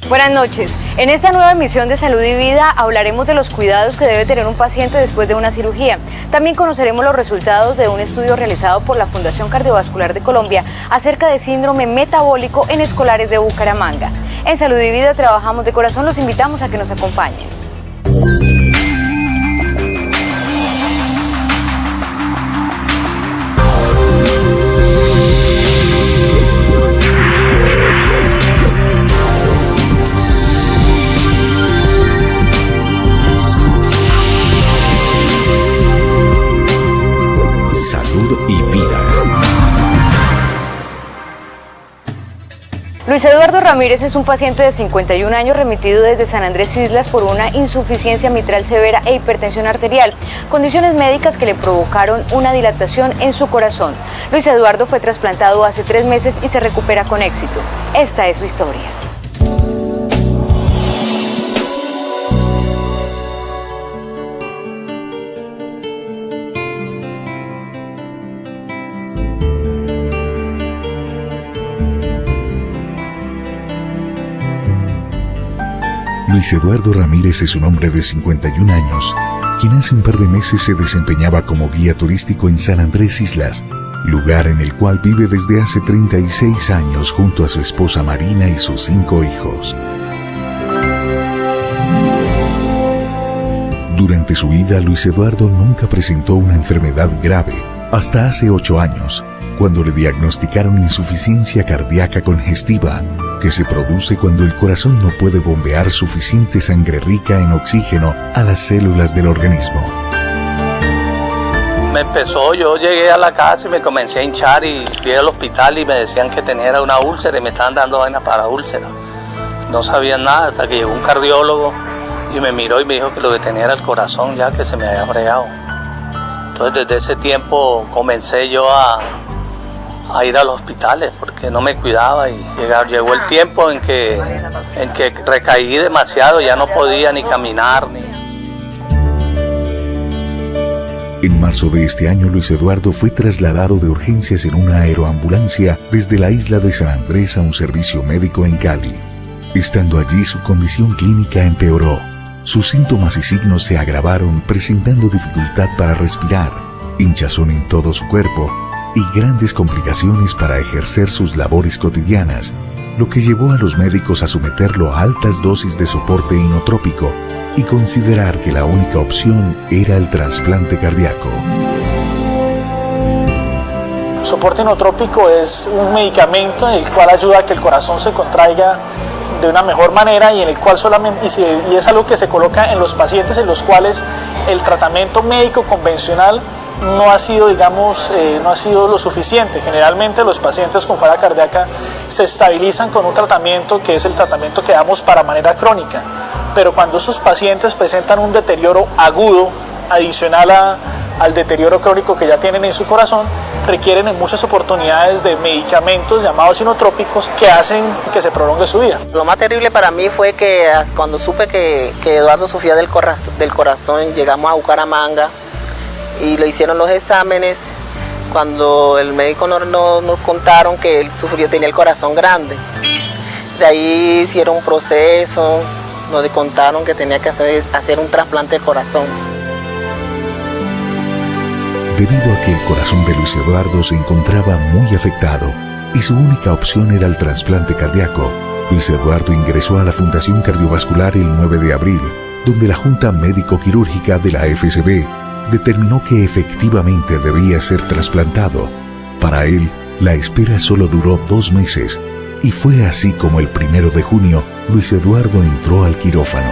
Buenas noches. En esta nueva emisión de Salud y Vida hablaremos de los cuidados que debe tener un paciente después de una cirugía. También conoceremos los resultados de un estudio realizado por la Fundación Cardiovascular de Colombia acerca de síndrome metabólico en escolares de Bucaramanga. En Salud y Vida trabajamos de corazón, los invitamos a que nos acompañen. Y vida. Luis Eduardo Ramírez es un paciente de 51 años remitido desde San Andrés Islas por una insuficiencia mitral severa e hipertensión arterial, condiciones médicas que le provocaron una dilatación en su corazón. Luis Eduardo fue trasplantado hace 3 meses y se recupera con éxito. Esta es su historia. Luis Eduardo Ramírez es un hombre de 51 años, quien hace un par de meses se desempeñaba como guía turístico en San Andrés Islas, lugar en el cual vive desde hace 36 años junto a su esposa Marina y sus 5 hijos. Durante su vida, Luis Eduardo nunca presentó una enfermedad grave, hasta hace 8 años, cuando le diagnosticaron insuficiencia cardíaca congestiva, que se produce cuando el corazón no puede bombear suficiente sangre rica en oxígeno a las células del organismo. Yo llegué a la casa y me comencé a hinchar y fui al hospital y me decían que tenía una úlcera y me estaban dando vainas para úlcera. No sabían nada hasta que llegó un cardiólogo y me miró y me dijo que lo que tenía era el corazón ya que se me había fregado. Entonces desde ese tiempo comencé yo a ir a los hospitales porque no me cuidaba y llegó el tiempo en que recaí demasiado, ya no podía ni caminar. En marzo de este año, Luis Eduardo fue trasladado de urgencias en una aeroambulancia desde la isla de San Andrés a un servicio médico en Cali. Estando allí, su condición clínica empeoró. Sus síntomas y signos se agravaron, presentando dificultad para respirar, hinchazón en todo su cuerpo y grandes complicaciones para ejercer sus labores cotidianas, lo que llevó a los médicos a someterlo a altas dosis de soporte inotrópico y considerar que la única opción era el trasplante cardíaco. Soporte inotrópico es un medicamento el cual ayuda a que el corazón se contraiga de una mejor manera y en el cual y es algo que se coloca en los pacientes en los cuales el tratamiento médico convencional no ha sido, no ha sido lo suficiente. Generalmente los pacientes con falla cardíaca se estabilizan con un tratamiento que es el tratamiento que damos para manera crónica, pero cuando esos pacientes presentan un deterioro agudo adicional al deterioro crónico que ya tienen en su corazón, requieren en muchas oportunidades de medicamentos llamados inotrópicos que hacen que se prolongue su vida. Lo más terrible para mí fue que cuando supe que Eduardo sufría del corazón, llegamos a Bucaramanga y le hicieron los exámenes. Cuando el médico nos contaron que él tenía el corazón grande, de ahí hicieron un proceso, nos contaron que tenía que hacer un trasplante de corazón. Debido a que el corazón de Luis Eduardo se encontraba muy afectado y su única opción era el trasplante cardíaco, Luis Eduardo ingresó a la Fundación Cardiovascular el 9 de abril, donde la Junta Médico-Quirúrgica de la FCB determinó que efectivamente debía ser trasplantado. Para él, la espera solo duró 2 meses y fue así como el 1 de junio Luis Eduardo entró al quirófano.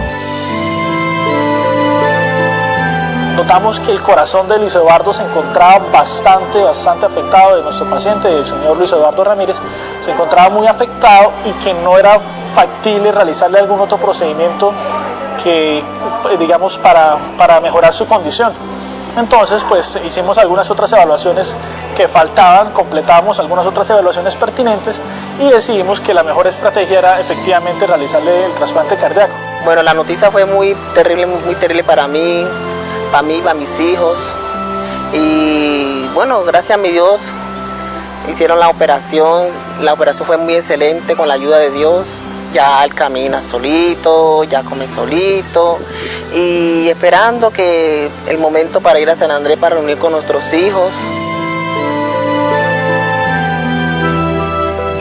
Notamos que el corazón de Luis Eduardo se encontraba bastante afectado, de nuestro paciente, el señor Luis Eduardo Ramírez, se encontraba muy afectado y que no era factible realizarle algún otro procedimiento que, digamos, para mejorar su condición. Entonces, pues hicimos algunas otras evaluaciones que faltaban, completamos algunas otras evaluaciones pertinentes y decidimos que la mejor estrategia era efectivamente realizarle el trasplante cardíaco. Bueno, la noticia fue muy terrible para mí, para mis hijos, y bueno, gracias a mi Dios hicieron la operación fue muy excelente con la ayuda de Dios. ya él camina solito, ya come solito y esperando que el momento para ir a San Andrés para reunir con nuestros hijos.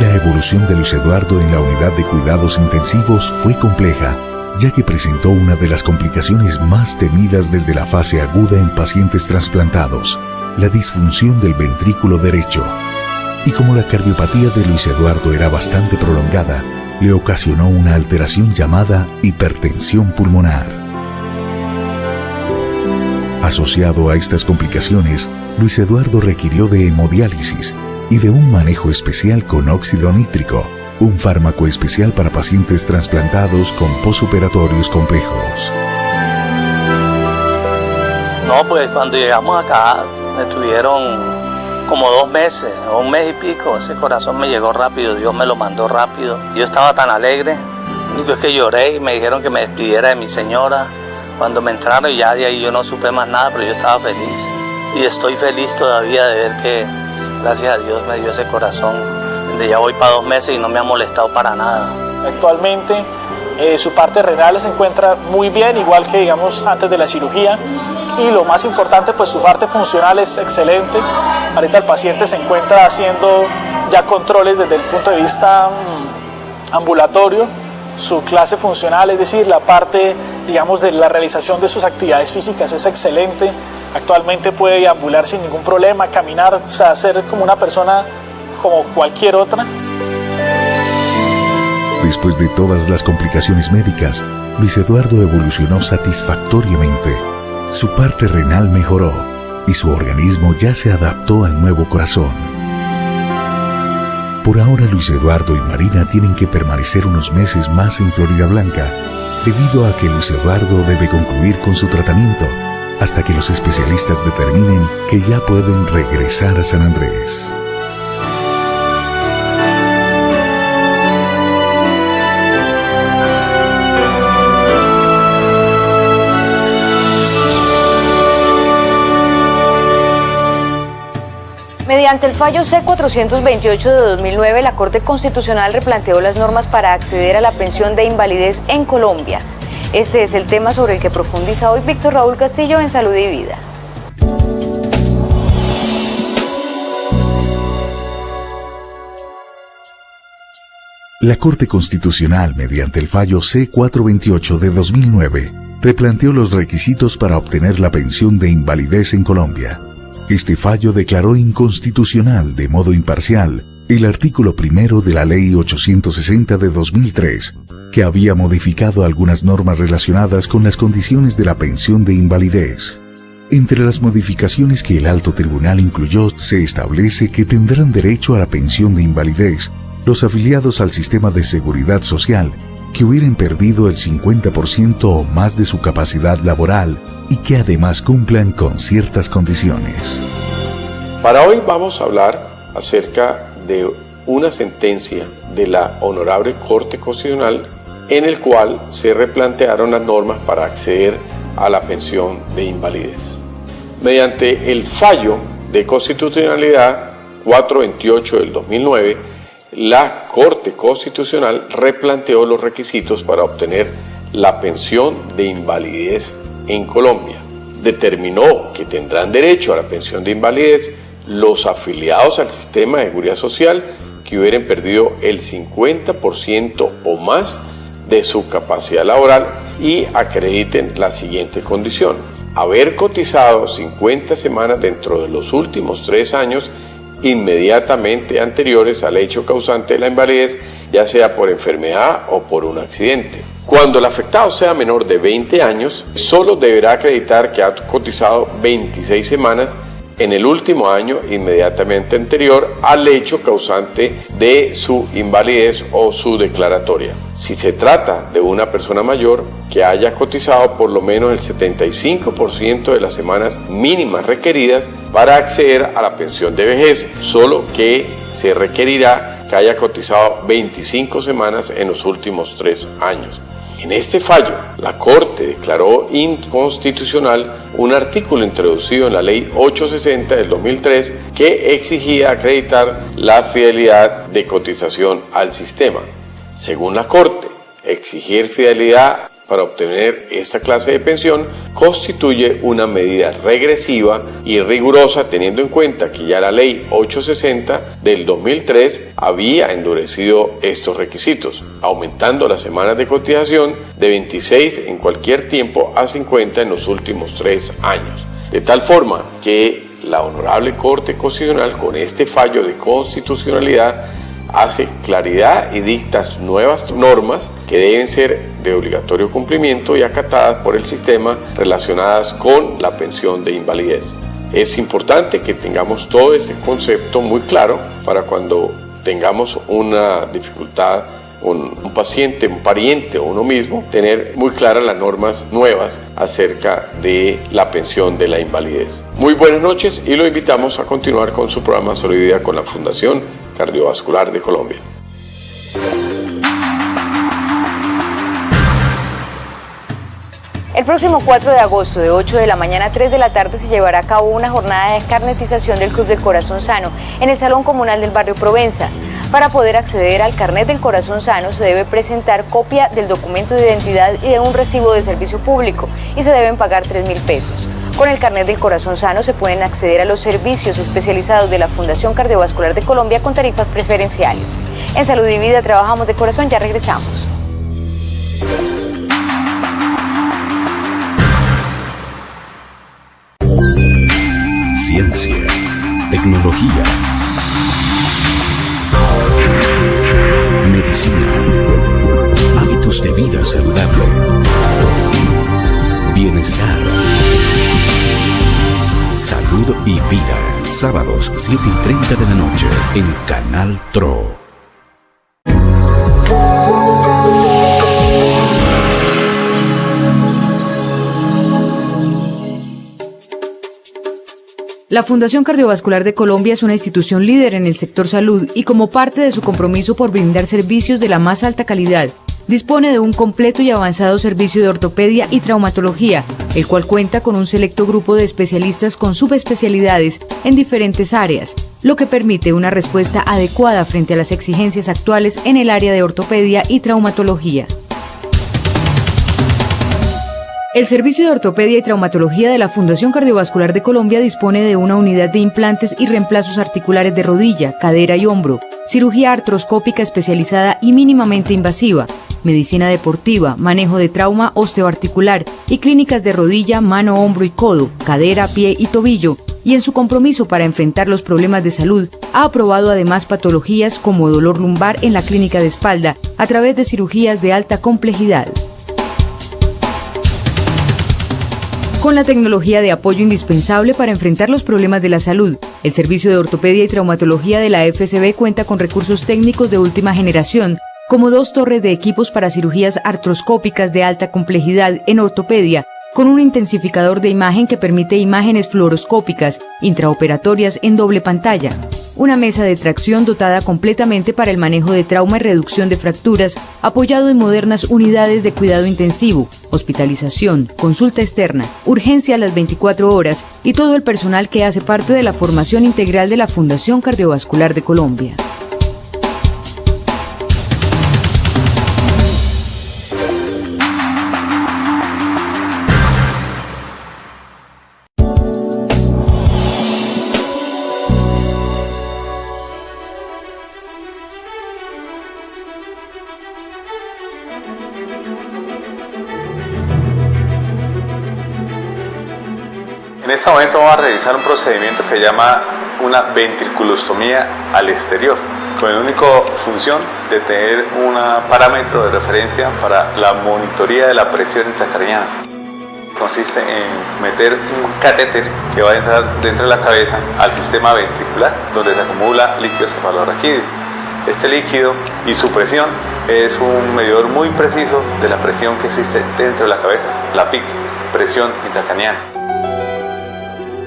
La evolución de Luis Eduardo en la unidad de cuidados intensivos fue compleja, ya que presentó una de las complicaciones más temidas desde la fase aguda en pacientes trasplantados, la disfunción del ventrículo derecho. Y como la cardiopatía de Luis Eduardo era bastante prolongada, le ocasionó una alteración llamada hipertensión pulmonar. Asociado a estas complicaciones, Luis Eduardo requirió de hemodiálisis y de un manejo especial con óxido nítrico, un fármaco especial para pacientes trasplantados con posoperatorios complejos. No, pues cuando llegamos acá me tuvieron como 2 meses, o 1 mes y pico. Ese corazón me llegó rápido, Dios me lo mandó rápido. Yo estaba tan alegre, lo único es que lloré y me dijeron que me despidiera de mi señora. Cuando me entraron y ya de ahí yo no supe más nada, pero yo estaba feliz. Y estoy feliz todavía de ver que, gracias a Dios, me dio ese corazón, donde ya voy para 2 meses y no me ha molestado para nada. Actualmente su parte renal se encuentra muy bien, igual que digamos antes de la cirugía. Y lo más importante, pues su parte funcional es excelente. Ahorita el paciente se encuentra haciendo ya controles desde el punto de vista ambulatorio. Su clase funcional, es decir, la parte, digamos, de la realización de sus actividades físicas es excelente. Actualmente puede deambular sin ningún problema, caminar, o sea, ser como una persona como cualquier otra. Después de todas las complicaciones médicas, Luis Eduardo evolucionó satisfactoriamente. Su parte renal mejoró y su organismo ya se adaptó al nuevo corazón. Por ahora, Luis Eduardo y Marina tienen que permanecer unos meses más en Florida Blanca, debido a que Luis Eduardo debe concluir con su tratamiento hasta que los especialistas determinen que ya pueden regresar a San Andrés. Mediante el fallo C-428 de 2009, la Corte Constitucional replanteó las normas para acceder a la pensión de invalidez en Colombia. Este es el tema sobre el que profundiza hoy Víctor Raúl Castillo en Salud y Vida. La Corte Constitucional, mediante el fallo C-428 de 2009, replanteó los requisitos para obtener la pensión de invalidez en Colombia. Este fallo declaró inconstitucional de modo imparcial el artículo 1 de la Ley 860 de 2003, que había modificado algunas normas relacionadas con las condiciones de la pensión de invalidez. Entre las modificaciones que el Alto Tribunal incluyó, se establece que tendrán derecho a la pensión de invalidez los afiliados al sistema de seguridad social que hubieran perdido el 50% o más de su capacidad laboral y que además cumplan con ciertas condiciones. Para hoy vamos a hablar acerca de una sentencia de la Honorable Corte Constitucional en el cual se replantearon las normas para acceder a la pensión de invalidez. Mediante el fallo de constitucionalidad 428 del 2009, la Corte Constitucional replanteó los requisitos para obtener la pensión de invalidez en Colombia. Determinó que tendrán derecho a la pensión de invalidez los afiliados al sistema de seguridad social que hubieran perdido el 50% o más de su capacidad laboral y acrediten la siguiente condición: haber cotizado 50 semanas dentro de los últimos 3 años inmediatamente anteriores al hecho causante de la invalidez, ya sea por enfermedad o por un accidente. Cuando el afectado sea menor de 20 años, solo deberá acreditar que ha cotizado 26 semanas en el último año inmediatamente anterior al hecho causante de su invalidez o su declaratoria. Si se trata de una persona mayor que haya cotizado por lo menos el 75% de las semanas mínimas requeridas para acceder a la pensión de vejez, solo que se requerirá que haya cotizado 25 semanas en los últimos 3 años. En este fallo, la Corte declaró inconstitucional un artículo introducido en la Ley 860 del 2003 que exigía acreditar la fidelidad de cotización al sistema. Según la Corte, exigir fidelidad para obtener esta clase de pensión constituye una medida regresiva y rigurosa, teniendo en cuenta que ya la Ley 860 del 2003 había endurecido estos requisitos, aumentando las semanas de cotización de 26 en cualquier tiempo a 50 en los últimos 3 años. De tal forma que la Honorable Corte Constitucional, con este fallo de constitucionalidad, hace claridad y dicta nuevas normas que deben ser de obligatorio cumplimiento y acatadas por el sistema relacionadas con la pensión de invalidez. Es importante que tengamos todo este concepto muy claro para cuando tengamos una dificultad, un paciente, un pariente o uno mismo, tener muy claras las normas nuevas acerca de la pensión de la invalidez. Muy buenas noches y lo invitamos a continuar con su programa Salud y Vida con la Fundación Cardiovascular de Colombia. El próximo 4 de agosto, de 8 de la mañana a 3 de la tarde, se llevará a cabo una jornada de carnetización del Club del Corazón Sano en el Salón Comunal del Barrio Provenza. Para poder acceder al carnet del Corazón Sano se debe presentar copia del documento de identidad y de un recibo de servicio público y se deben pagar 3.000 pesos. Con el carnet del Corazón Sano se pueden acceder a los servicios especializados de la Fundación Cardiovascular de Colombia con tarifas preferenciales. En Salud y Vida trabajamos de corazón, ya regresamos. Ciencia, tecnología, medicina, hábitos de vida saludable, bienestar, salud y vida. Sábados 7:30 de la noche en Canal TRO. La Fundación Cardiovascular de Colombia es una institución líder en el sector salud y como parte de su compromiso por brindar servicios de la más alta calidad, dispone de un completo y avanzado servicio de ortopedia y traumatología, el cual cuenta con un selecto grupo de especialistas con subespecialidades en diferentes áreas, lo que permite una respuesta adecuada frente a las exigencias actuales en el área de ortopedia y traumatología. El Servicio de Ortopedia y Traumatología de la Fundación Cardiovascular de Colombia dispone de una unidad de implantes y reemplazos articulares de rodilla, cadera y hombro, cirugía artroscópica especializada y mínimamente invasiva, medicina deportiva, manejo de trauma osteoarticular y clínicas de rodilla, mano, hombro y codo, cadera, pie y tobillo, y en su compromiso para enfrentar los problemas de salud, ha aprobado además patologías como dolor lumbar en la clínica de espalda a través de cirugías de alta complejidad. Con la tecnología de apoyo indispensable para enfrentar los problemas de la salud, el Servicio de Ortopedia y Traumatología de la FCB cuenta con recursos técnicos de última generación, como 2 torres de equipos para cirugías artroscópicas de alta complejidad en ortopedia, con un intensificador de imagen que permite imágenes fluoroscópicas intraoperatorias en doble pantalla, una mesa de tracción dotada completamente para el manejo de trauma y reducción de fracturas, apoyado en modernas unidades de cuidado intensivo, hospitalización, consulta externa, urgencia a las 24 horas y todo el personal que hace parte de la formación integral de la Fundación Cardiovascular de Colombia. En este momento vamos a realizar un procedimiento que se llama una ventriculostomía al exterior, con la única función de tener un parámetro de referencia para la monitoría de la presión intracraneana. Consiste en meter un catéter que va a entrar dentro de la cabeza al sistema ventricular, donde se acumula líquido cefalorraquídeo. Este líquido y su presión es un medidor muy preciso de la presión que existe dentro de la cabeza, la PIC, presión intracraneana.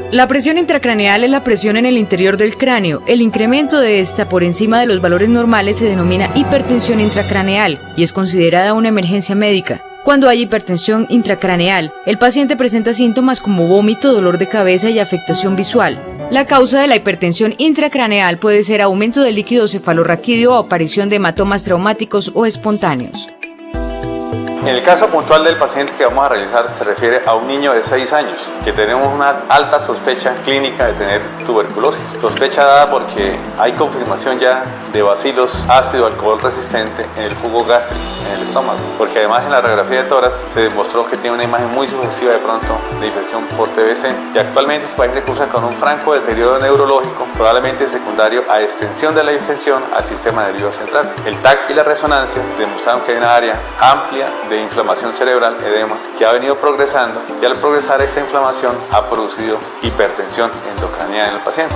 La presión intracraneal es la presión en el interior del cráneo. El incremento de esta por encima de los valores normales se denomina hipertensión intracraneal y es considerada una emergencia médica. Cuando hay hipertensión intracraneal, el paciente presenta síntomas como vómito, dolor de cabeza y afectación visual. La causa de la hipertensión intracraneal puede ser aumento del líquido cefalorraquídeo o aparición de hematomas traumáticos o espontáneos. En el caso puntual del paciente que vamos a realizar se refiere a un niño de 6 años que tenemos una alta sospecha clínica de tener tuberculosis. Sospecha dada porque hay confirmación ya de bacilos ácido alcohol resistente en el jugo gástrico, en el estómago, porque además en la radiografía de tórax se demostró que tiene una imagen muy sugestiva de pronto de infección por TBC y actualmente este paciente cursa con un franco deterioro neurológico, probablemente secundario a extensión de la infección al sistema nervioso central. El TAC y la resonancia demostraron que hay una área amplia de inflamación cerebral, edema, que ha venido progresando y al progresar esta inflamación ha producido hipertensión endocraniana en el paciente.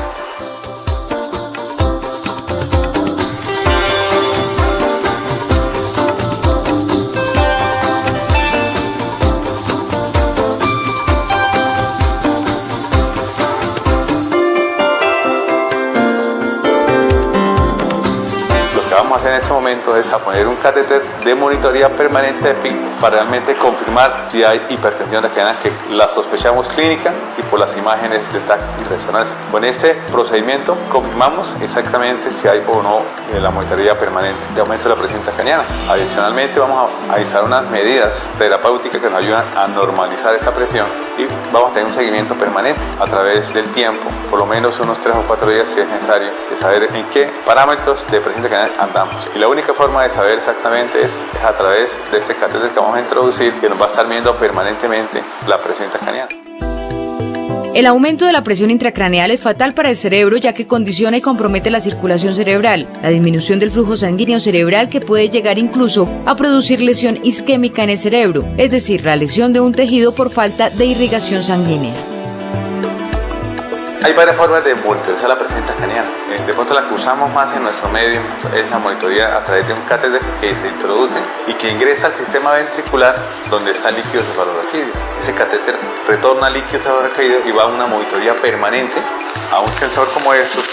Vamos a hacer en este momento es a poner un catéter de monitoría permanente de PIC para realmente confirmar si hay hipertensión endocraniana, que la sospechamos clínica y por las imágenes de TAC y resonancia. Con este procedimiento confirmamos exactamente si hay o no la monitoría permanente de aumento de la presión intracraniana. Adicionalmente vamos a realizar unas medidas terapéuticas que nos ayudan a normalizar esta presión y vamos a tener un seguimiento permanente a través del tiempo, por lo menos unos 3 o 4 días si es necesario, de saber en qué parámetros de presión intracraniana andamos. Y la única forma de saber exactamente eso es a través de este catéter que vamos a introducir, que nos va a estar midiendo permanentemente la presión intracraniana. El aumento de la presión intracraneal es fatal para el cerebro, ya que condiciona y compromete la circulación cerebral, la disminución del flujo sanguíneo cerebral, que puede llegar incluso a producir lesión isquémica en el cerebro, es decir, la lesión de un tejido por falta de irrigación sanguínea. Hay varias formas de monitorizar la presión intracraniana. De pronto la que usamos más en nuestro medio es la monitoría a través de un catéter que se introduce y que ingresa al sistema ventricular donde está el líquido cefalorraquídeo. Ese catéter retorna líquido cefalorraquídeo y va a una monitoría permanente a un sensor como estos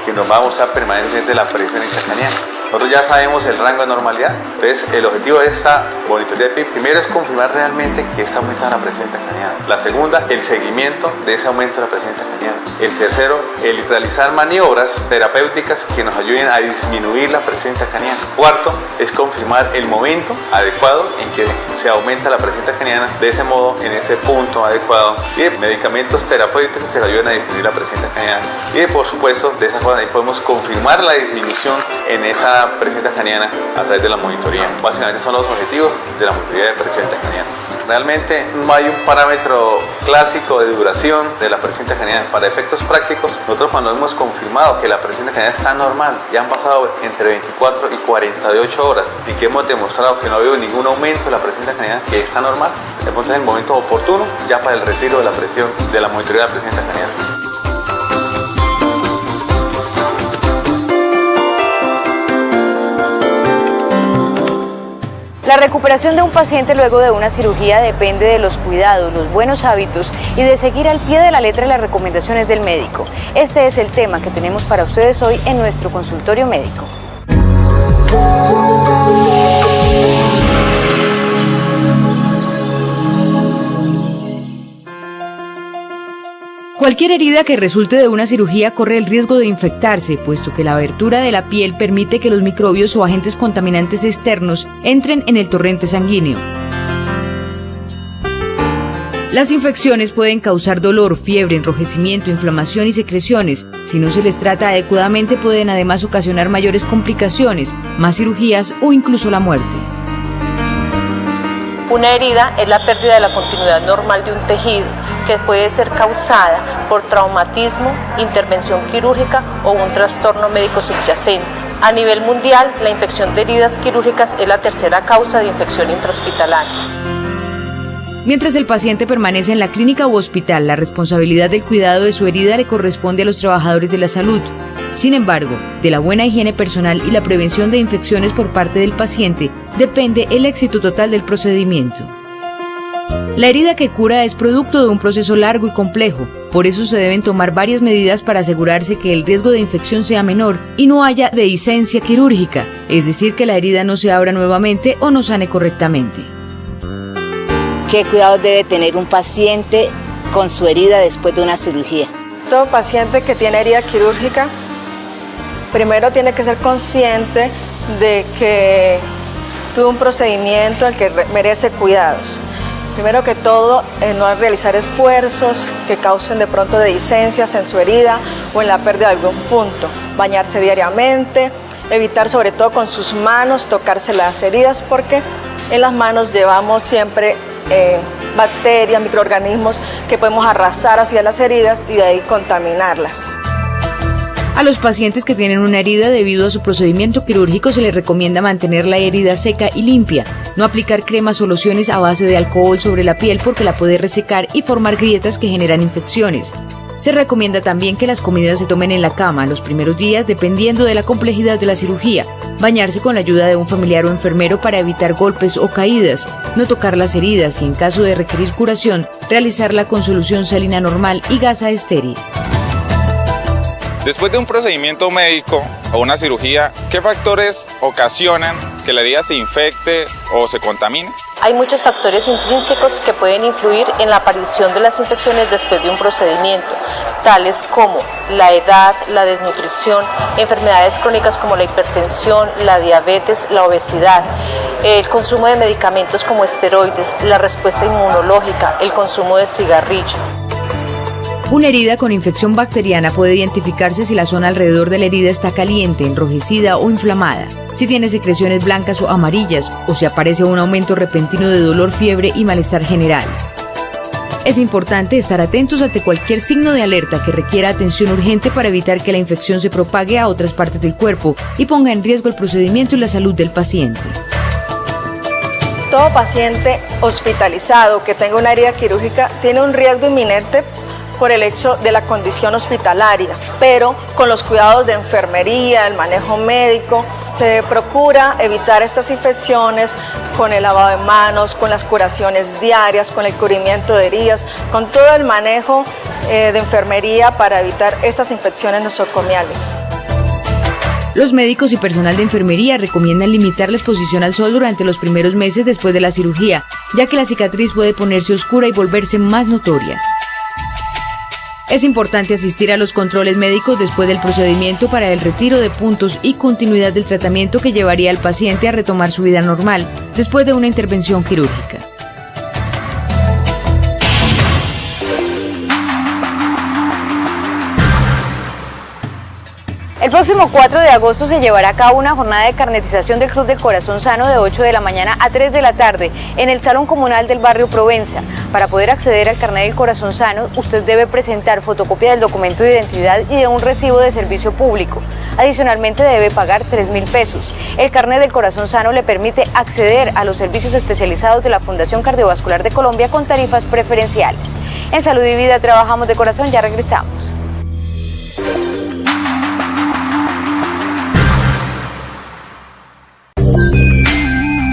que nos va a mostrar permanentemente la presión intracraniana. Nosotros ya sabemos el rango de normalidad, entonces el objetivo de esta monitoría de PIC primero es confirmar realmente que está aumentando la presión intracraniana. La segunda, el seguimiento de ese aumento de la presión intracraniana. El tercero, el realizar maniobras terapéuticas que nos ayuden a disminuir la presión intracraniana. Cuarto, es confirmar el momento adecuado en que se aumenta la presión intracraniana, de ese modo, en ese punto adecuado, y medicamentos terapéuticos que nos ayuden a disminuir la presión intracraniana. Y por supuesto, de esa forma ahí podemos confirmar la disminución en esa presión intracraniana a través de la monitoría. Básicamente son los objetivos de la monitoría de presión intracraniana. Realmente no hay un parámetro clásico de duración de la presión intracraniana. Para efectos prácticos, nosotros cuando hemos confirmado que la presión intracraniana está normal, ya han pasado entre 24 y 48 horas y que hemos demostrado que no ha habido ningún aumento de la presión intracraniana, que está normal, entonces es el momento oportuno ya para el retiro de la presión de la monitoría de la presión intracraniana. La recuperación de un paciente luego de una cirugía depende de los cuidados, los buenos hábitos y de seguir al pie de la letra las recomendaciones del médico. Este es el tema que tenemos para ustedes hoy en nuestro consultorio médico. Cualquier herida que resulte de una cirugía corre el riesgo de infectarse, puesto que la abertura de la piel permite que los microbios o agentes contaminantes externos entren en el torrente sanguíneo. Las infecciones pueden causar dolor, fiebre, enrojecimiento, inflamación y secreciones. Si no se les trata adecuadamente, pueden además ocasionar mayores complicaciones, más cirugías o incluso la muerte. Una herida es la pérdida de la continuidad normal de un tejido que puede ser causada por traumatismo, intervención quirúrgica o un trastorno médico subyacente. A nivel mundial, la infección de heridas quirúrgicas es la tercera causa de infección intrahospitalaria. Mientras el paciente permanece en la clínica u hospital, la responsabilidad del cuidado de su herida le corresponde a los trabajadores de la salud. Sin embargo, de la buena higiene personal y la prevención de infecciones por parte del paciente depende el éxito total del procedimiento. La herida que cura es producto de un proceso largo y complejo, por eso se deben tomar varias medidas para asegurarse que el riesgo de infección sea menor y no haya dehiscencia quirúrgica, es decir, que la herida no se abra nuevamente o no sane correctamente. ¿Qué cuidados debe tener un paciente con su herida después de una cirugía? Todo paciente que tiene herida quirúrgica, primero tiene que ser consciente de que tuvo un procedimiento al que merece cuidados. Primero que todo, no realizar esfuerzos que causen de pronto dehiscencias en su herida o en la pérdida de algún punto. Bañarse diariamente, evitar sobre todo con sus manos tocarse las heridas, porque en las manos llevamos siempre bacterias, microorganismos que podemos arrasar hacia las heridas y de ahí contaminarlas. A los pacientes que tienen una herida debido a su procedimiento quirúrgico se les recomienda mantener la herida seca y limpia, no aplicar cremas o lociones a base de alcohol sobre la piel porque la puede resecar y formar grietas que generan infecciones. Se recomienda también que las comidas se tomen en la cama los primeros días dependiendo de la complejidad de la cirugía, bañarse con la ayuda de un familiar o enfermero para evitar golpes o caídas, no tocar las heridas y en caso de requerir curación, realizarla con solución salina normal y gasa estéril. Después de un procedimiento médico o una cirugía, ¿qué factores ocasionan que la herida se infecte o se contamine? Hay muchos factores intrínsecos que pueden influir en la aparición de las infecciones después de un procedimiento, tales como la edad, la desnutrición, enfermedades crónicas como la hipertensión, la diabetes, la obesidad, el consumo de medicamentos como esteroides, la respuesta inmunológica, el consumo de cigarrillo. Una herida con infección bacteriana puede identificarse si la zona alrededor de la herida está caliente, enrojecida o inflamada, si tiene secreciones blancas o amarillas, o si aparece un aumento repentino de dolor, fiebre y malestar general. Es importante estar atentos ante cualquier signo de alerta que requiera atención urgente para evitar que la infección se propague a otras partes del cuerpo y ponga en riesgo el procedimiento y la salud del paciente. Todo paciente hospitalizado que tenga una herida quirúrgica tiene un riesgo inminente por el hecho de la condición hospitalaria, pero con los cuidados de enfermería, el manejo médico, se procura evitar estas infecciones con el lavado de manos, con las curaciones diarias, con el cubrimiento de heridas, con todo el manejo de enfermería para evitar estas infecciones nosocomiales. Los médicos y personal de enfermería recomiendan limitar la exposición al sol durante los primeros meses después de la cirugía, ya que la cicatriz puede ponerse oscura y volverse más notoria. Es importante asistir a los controles médicos después del procedimiento para el retiro de puntos y continuidad del tratamiento que llevaría al paciente a retomar su vida normal después de una intervención quirúrgica. El próximo 4 de agosto se llevará a cabo una jornada de carnetización del Club del Corazón Sano de 8 de la mañana a 3 de la tarde en el Salón Comunal del Barrio Provenza. Para poder acceder al carnet del Corazón Sano, usted debe presentar fotocopia del documento de identidad y de un recibo de servicio público. Adicionalmente debe pagar 3.000 pesos. El carnet del Corazón Sano le permite acceder a los servicios especializados de la Fundación Cardiovascular de Colombia con tarifas preferenciales. En Salud y Vida trabajamos de corazón, ya regresamos.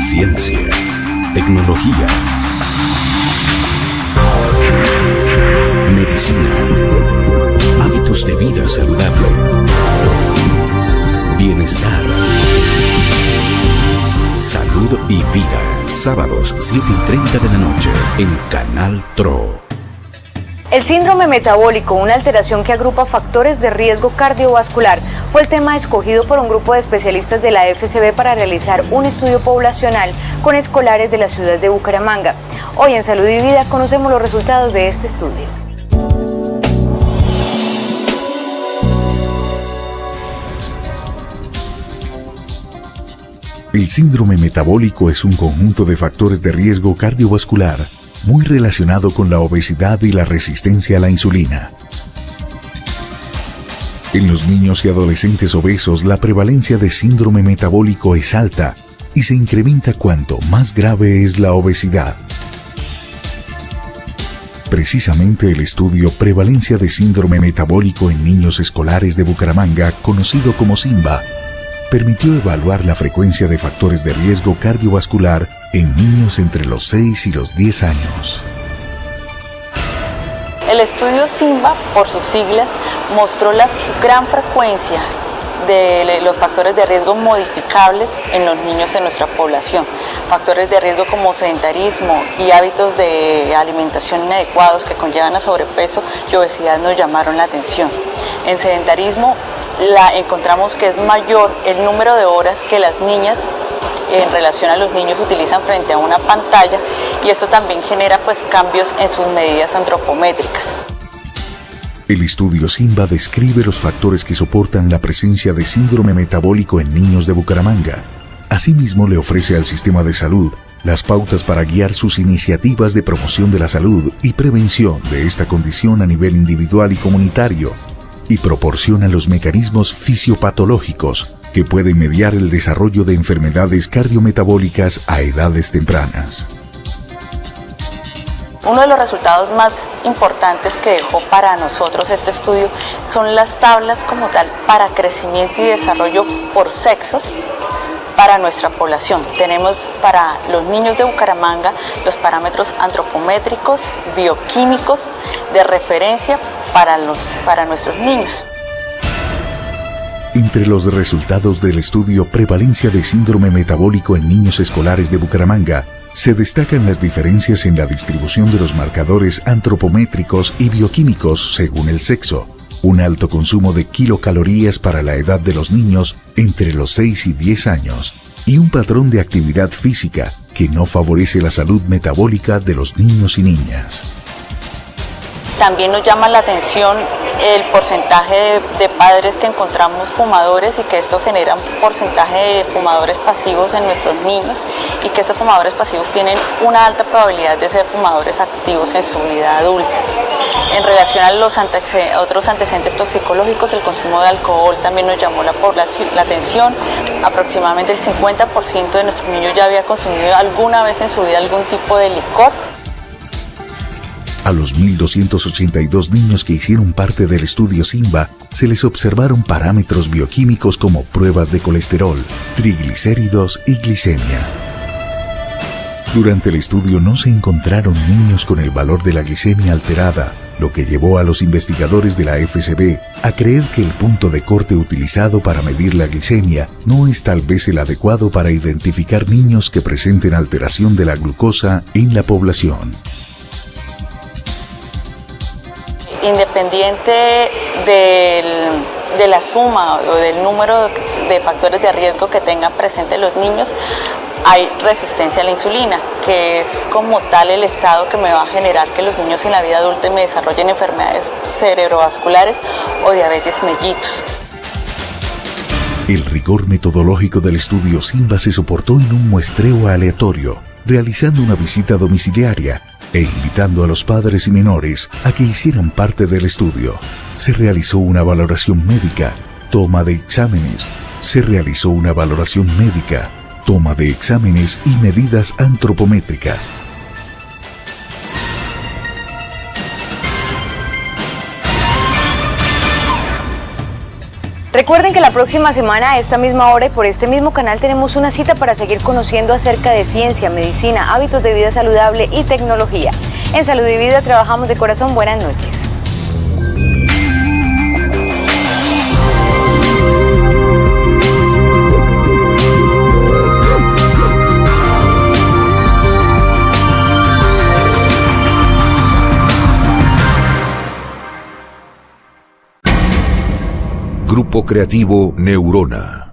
Ciencia, tecnología, medicina, hábitos de vida saludable, bienestar, salud y vida. Sábados 7:30 de la noche en Canal TRO. El síndrome metabólico, una alteración que agrupa factores de riesgo cardiovascular, fue el tema escogido por un grupo de especialistas de la FCB para realizar un estudio poblacional con escolares de la ciudad de Bucaramanga. Hoy en Salud y Vida conocemos los resultados de este estudio. El síndrome metabólico es un conjunto de factores de riesgo cardiovascular muy relacionado con la obesidad y la resistencia a la insulina. En los niños y adolescentes obesos, la prevalencia de síndrome metabólico es alta y se incrementa cuanto más grave es la obesidad. Precisamente el estudio Prevalencia de Síndrome Metabólico en Niños Escolares de Bucaramanga, conocido como SIMBA, permitió evaluar la frecuencia de factores de riesgo cardiovascular en niños entre los 6 y los 10 años. El estudio SIMBA, por sus siglas, mostró la gran frecuencia de los factores de riesgo modificables en los niños de nuestra población. Factores de riesgo como sedentarismo y hábitos de alimentación inadecuados que conllevan a sobrepeso y obesidad nos llamaron la atención. En sedentarismo encontramos que es mayor el número de horas que las niñas en relación a los niños utilizan frente a una pantalla, y esto también genera cambios en sus medidas antropométricas. El estudio SIMBA describe los factores que soportan la presencia de síndrome metabólico en niños de Bucaramanga. Asimismo, le ofrece al sistema de salud las pautas para guiar sus iniciativas de promoción de la salud y prevención de esta condición a nivel individual y comunitario, y proporciona los mecanismos fisiopatológicos que pueden mediar el desarrollo de enfermedades cardiometabólicas a edades tempranas. Uno de los resultados más importantes que dejó para nosotros este estudio son las tablas como tal para crecimiento y desarrollo por sexos para nuestra población. Tenemos para los niños de Bucaramanga los parámetros antropométricos, bioquímicos de referencia para nuestros niños. Entre los resultados del estudio Prevalencia de síndrome metabólico en niños escolares de Bucaramanga, se destacan las diferencias en la distribución de los marcadores antropométricos y bioquímicos según el sexo, un alto consumo de kilocalorías para la edad de los niños entre los 6 y 10 años, y un patrón de actividad física que no favorece la salud metabólica de los niños y niñas. También nos llama la atención el porcentaje de padres que encontramos fumadores, y que esto genera un porcentaje de fumadores pasivos en nuestros niños, y que estos fumadores pasivos tienen una alta probabilidad de ser fumadores activos en su vida adulta. En relación a los otros antecedentes toxicológicos, el consumo de alcohol también nos llamó la atención. Aproximadamente el 50% de nuestros niños ya había consumido alguna vez en su vida algún tipo de licor. A los 1.282 niños que hicieron parte del estudio SIMBA se les observaron parámetros bioquímicos como pruebas de colesterol, triglicéridos y glicemia. Durante el estudio no se encontraron niños con el valor de la glicemia alterada, lo que llevó a los investigadores de la FCB a creer que el punto de corte utilizado para medir la glicemia no es tal vez el adecuado para identificar niños que presenten alteración de la glucosa en la población. Independiente de la suma o del número de factores de riesgo que tengan presentes los niños, hay resistencia a la insulina, que es como tal el estado que me va a generar que los niños en la vida adulta me desarrollen enfermedades cerebrovasculares o diabetes mellitus. El rigor metodológico del estudio SIMBA se soportó en un muestreo aleatorio, realizando una visita domiciliaria e invitando a los padres y menores a que hicieran parte del estudio. Se realizó una valoración médica, toma de exámenes. Se realizó una valoración médica, toma de exámenes y medidas antropométricas. Recuerden que la próxima semana a esta misma hora y por este mismo canal tenemos una cita para seguir conociendo acerca de ciencia, medicina, hábitos de vida saludable y tecnología. En Salud y Vida trabajamos de corazón. Buenas noches. Grupo Creativo Neurona.